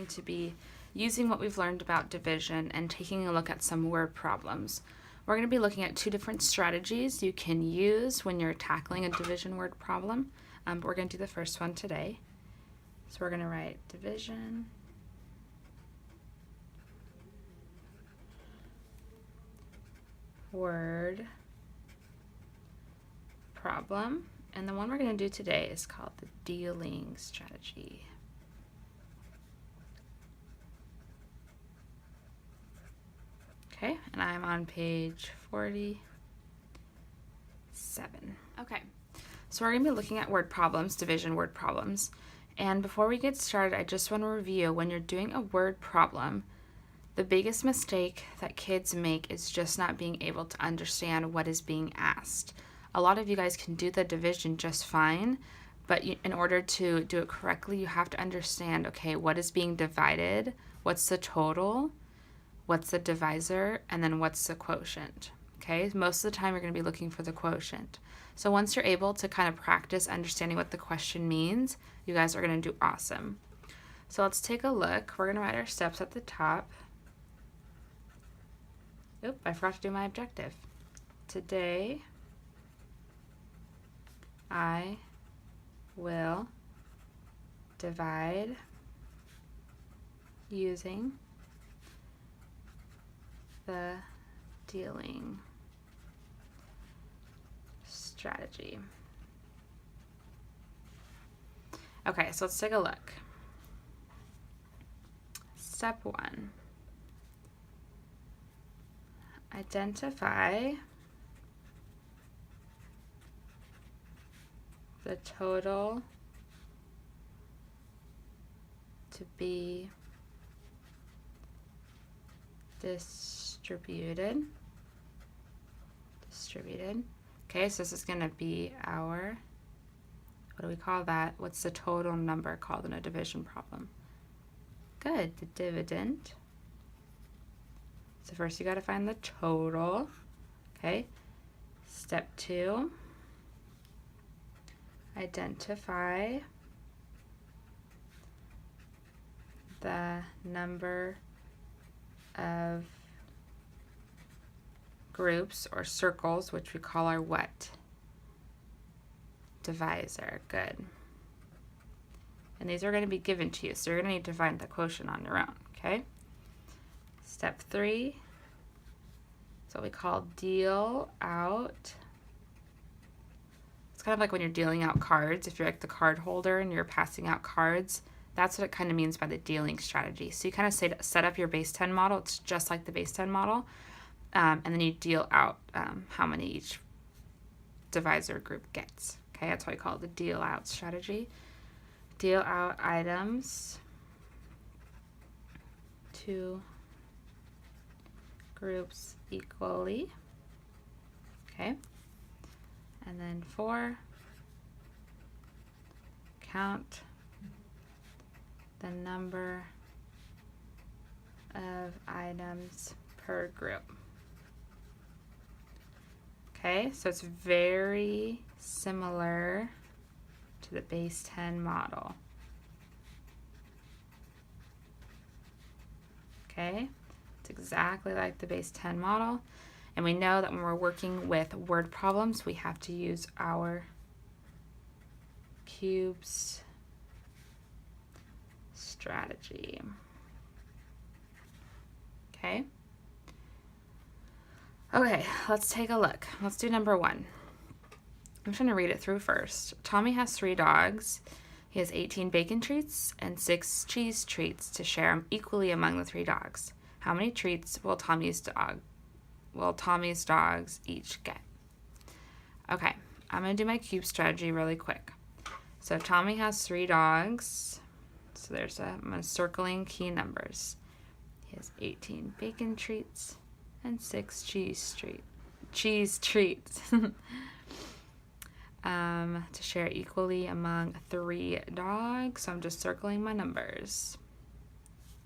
going to be using what we've learned about division and taking a look at some word problems. We're going to be looking at two different strategies you can use when you're tackling a division word problem. But we're going to do the first one today. So we're going to write division word problem. And the one we're going to do today is called the dealing strategy. Okay, and I'm on page 47. Okay, so we're going to be looking at word problems, division word problems. And before we get started, I just want to review when you're doing a word problem, the biggest mistake that kids make is just not being able to understand what is being asked. A lot of you guys can do the division just fine, but in order to do it correctly, you have to understand, okay, what is being divided, what's the total, what's the divisor, and then what's the quotient. Okay, most of the time you're going to be looking for the quotient. So once you're able to kind of practice understanding what the question means, you guys are going to do awesome. So let's take a look. We're going to write our steps at the top. Oop, I forgot to do my objective. Today, I will divide using the dealing strategy. Okay, so let's take a look. Step 1. Identify the total to be distributed. Okay, so this is going to be our, what do we call that? What's the total number called in a division problem? Good, the dividend. So first you got to find the total. Okay, step 2, identify the number of groups or circles, which we call our what? Divisor. Good. And these are going to be given to you, so you're going to need to find the quotient on your own, okay? Step 3 is what we call deal out. It's kind of like when you're dealing out cards. If you're like the card holder and you're passing out cards, that's what it kind of means by the dealing strategy. So you kind of set up your base 10 model. It's just like the base 10 model. And then you deal out how many each divisor group gets. Okay, that's why we call it the deal out strategy. Deal out items to groups equally. Okay. And then 4, count the number of items per group. Okay, so it's very similar to the base 10 model. Okay, it's exactly like the base 10 model. And we know that when we're working with word problems, we have to use our cubes strategy. Okay. Okay, let's take a look. Let's do number 1. I'm just going to read it through first. Tommy has 3 dogs. He has 18 bacon treats and 6 cheese treats to share equally among the 3 dogs. How many treats will Tommy's dogs each get? Okay, I'm going to do my cube strategy really quick. So Tommy has 3 dogs. So I'm circling key numbers. He has 18 bacon treats and 6 cheese treats to share equally among 3 dogs. So I'm just circling my numbers.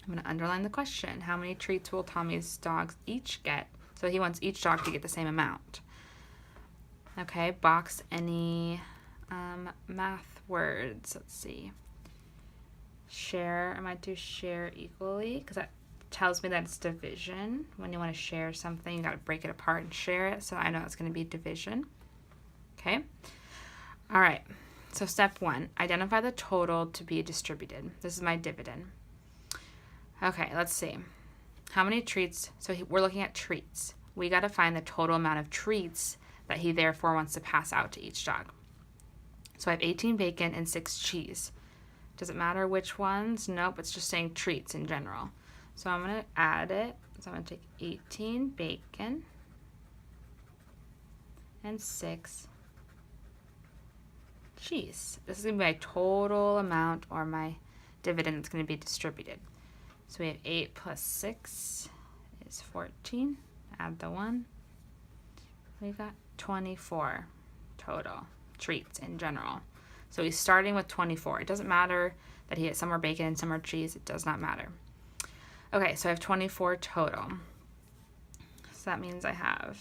I'm going to underline the question. How many treats will Tommy's dogs each get? So he wants each dog to get the same amount. Okay, box any math words. Let's see. Share, I might do share equally because that tells me that it's division. When you want to share something, you got to break it apart and share it. So I know it's going to be division. Okay. All right. So step 1, identify the total to be distributed. This is my dividend. Okay, let's see. How many treats? So we're looking at treats. We got to find the total amount of treats that he therefore wants to pass out to each dog. So I have 18 bacon and 6 cheese. Does it matter which ones? Nope, it's just saying treats in general. So I'm going to add it. So I'm going to take 18 bacon and 6 cheese. This is going to be my total amount, or my dividend that's going to be distributed. So we have 8 plus 6 is 14. Add the 1. We got 24 total treats in general. So he's starting with 24. It doesn't matter that he has some are bacon and some are cheese. It does not matter. Okay, so I have 24 total. So that means I have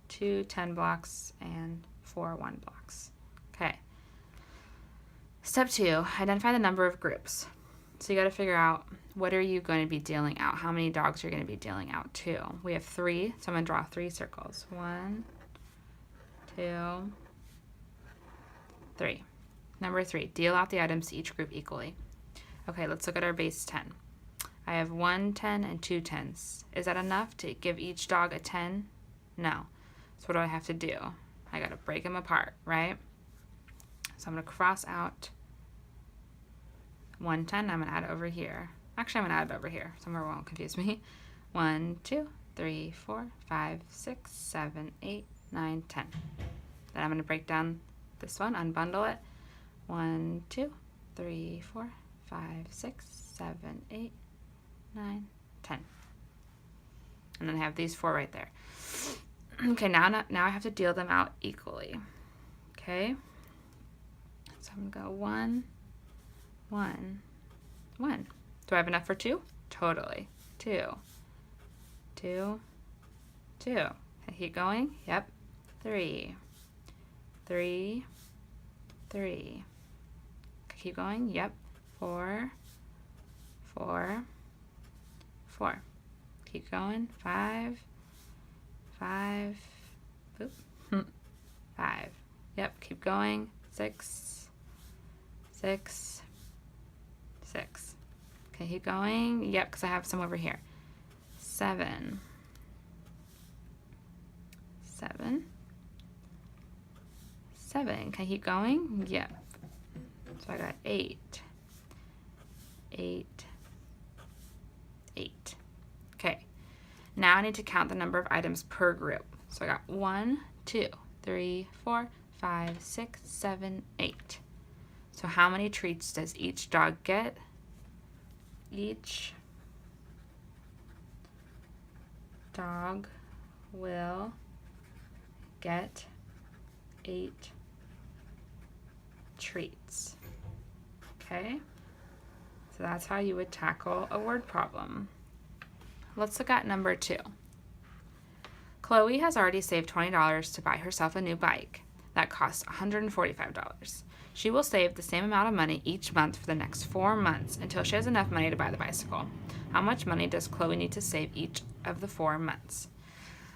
2 10 blocks and 4 1 blocks. Okay. Step 2, identify the number of groups. So you got to figure out, what are you going to be dealing out? How many dogs are you going to be dealing out to? We have 3, so I'm going to draw 3 circles. 1, 2, 3. Number 3, deal out the items to each group equally. Okay, let's look at our base 10. I have 1 10 and 2 10s. Is that enough to give each dog a 10? No. So what do I have to do? I got to break them apart, right? So I'm going to cross out 1 10. I'm going to add it over here. Actually, I'm going to add it over here. Somewhere it won't confuse me. 1, 2, 3, 4, 5, 6, 7, 8, 9, 10. Then I'm going to break down this one, unbundle it. 1, 2, 3, 4, 5, 6, 7, 8, 9, 10. And then I have these 4 right there. Okay, now I have to deal them out equally. Okay? So I'm going to go 1, 1, 1. Do I have enough for 2? Totally. 2, 2, 2. Can I keep going? Yep. 3, 3, 3. Can I keep going? Yep. 4, 4, 4. Keep going. 5, 5. Oop. 5. Yep. Keep going. 6, 6, 6. Can I keep going? Yep, because I have some over here. 7, 7, 7. Can I keep going? Yep. So I got 8, 8, 8. Okay. Now I need to count the number of items per group. So I got 1, 2, 3, 4, 5, 6, 7, 8. So how many treats does each dog get? Each dog will get 8 treats. Okay? So that's how you would tackle a word problem. Let's look at number 2. Chloe has already saved $20 to buy herself a new bike that costs $145. She will save the same amount of money each month for the next 4 months until she has enough money to buy the bicycle. How much money does Chloe need to save each of the 4 months?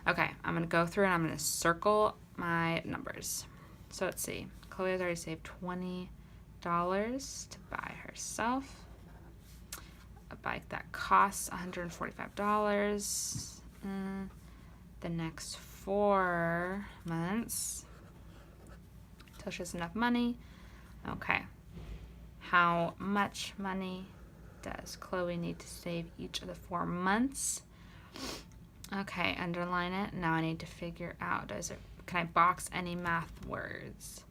Okay, I'm going to go through and I'm going to circle my numbers. So let's see. Chloe has already saved $20 to buy herself a bike that costs $145. The next 4 months until she has enough money. Okay. How much money does Chloe need to save each of the 4 months? Okay, underline it. Now I need to figure out, can I box any math words?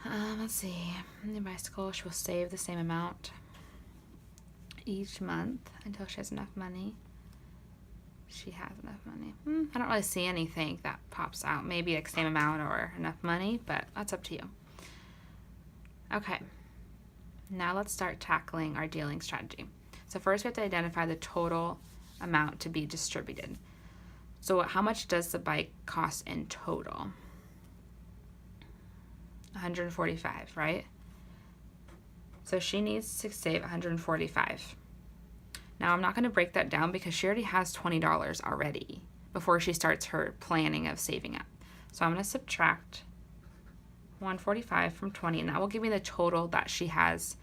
Let's see. The bicycle, she will save the same amount each month until she has enough money. She has enough money. I don't really see anything that pops out. Maybe like same amount or enough money, but that's up to you. Okay, now let's start tackling our dealing strategy. So first we have to identify the total amount to be distributed. So how much does the bike cost in total? $145, right? So she needs to save $145. Now I'm not going to break that down because she already has $20 already before she starts her planning of saving up. So I'm going to subtract 145 from 20, and that will give me the total that she has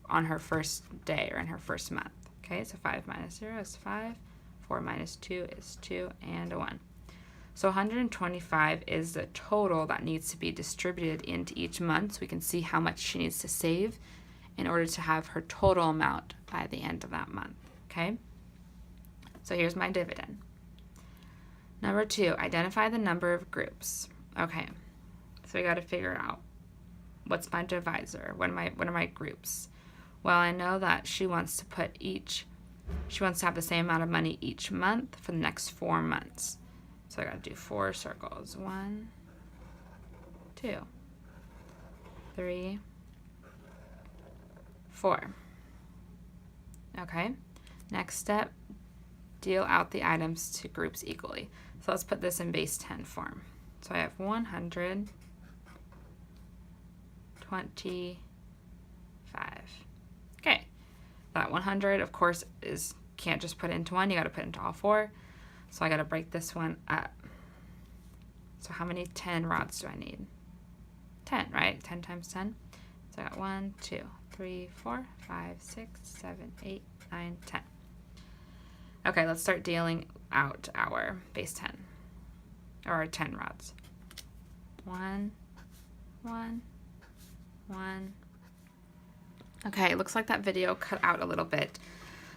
on her first day or in her first month. Okay, so 5 minus 0 is 5, 4 minus 2 is 2, and a 1. So 125 is the total that needs to be distributed into each month so we can see how much she needs to save in order to have her total amount by the end of that month. Okay, so here's my dividend. Number 2, identify the number of groups. Okay, so we got to figure out what's my divisor. What are my groups? Well, I know that she wants to have the same amount of money each month for the next 4 months. So I got to do 4 circles. 1, 2, 3, 4. Okay. Next step, deal out the items to groups equally. So let's put this in base 10 form. So I have 125. Okay. That 100, of course, can't just put it into one. You got to put it into all 4. So I got to break this one up. So how many 10 rods do I need? 10, right? 10 times 10. So I got 1, 2, 3, 4, 5, 6, 7, 8, 9, 10. Okay, let's start dealing out our base 10, or our 10 rods. 1, 1, 1. Okay, it looks like that video cut out a little bit,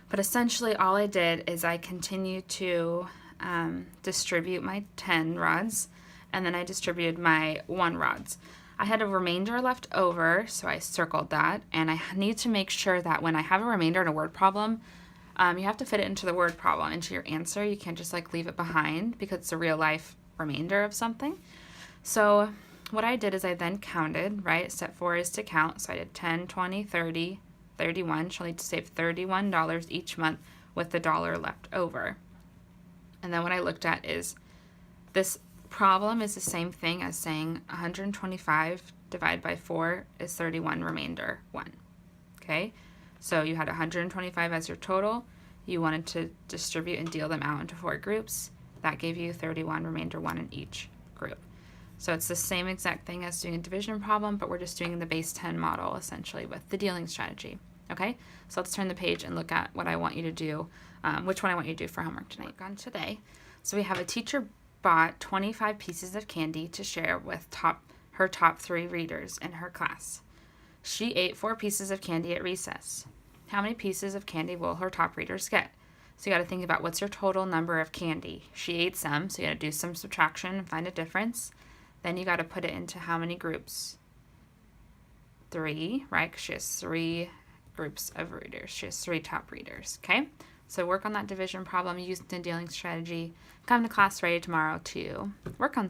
but essentially all I did is I continued to distribute my 10 rods, and then I distributed my 1 rods. I had a remainder left over, so I circled that, and I need to make sure that when I have a remainder in a word problem, you have to fit it into the word problem, into your answer. You can't just leave it behind because it's a real life remainder of something. So what I did is I then counted, right? Step 4 is to count. So I did 10, 20, 30, 31. She'll need to save $31 each month with the dollar left over. And then what I looked at is this problem is the same thing as saying 125 divided by 4 is 31 remainder 1. Okay? So you had 125 as your total. You wanted to distribute and deal them out into 4 groups. That gave you 31 remainder 1 in each group. So it's the same exact thing as doing a division problem, but we're just doing the base 10 model essentially with the dealing strategy. Okay? So let's turn the page and look at what I want you to do, which one I want you to do for homework tonight. On today. So we have a teacher bought 25 pieces of candy to share with her top 3 readers in her class. She ate 4 pieces of candy at recess. How many pieces of candy will her top readers get? So you got to think about what's your total number of candy. She ate some, so you got to do some subtraction and find a difference. Then you got to put it into how many groups? 3, right? Because she has 3 groups of readers. She has 3 top readers, okay? So work on that division problem, use the dealing strategy. Come to class ready tomorrow to work on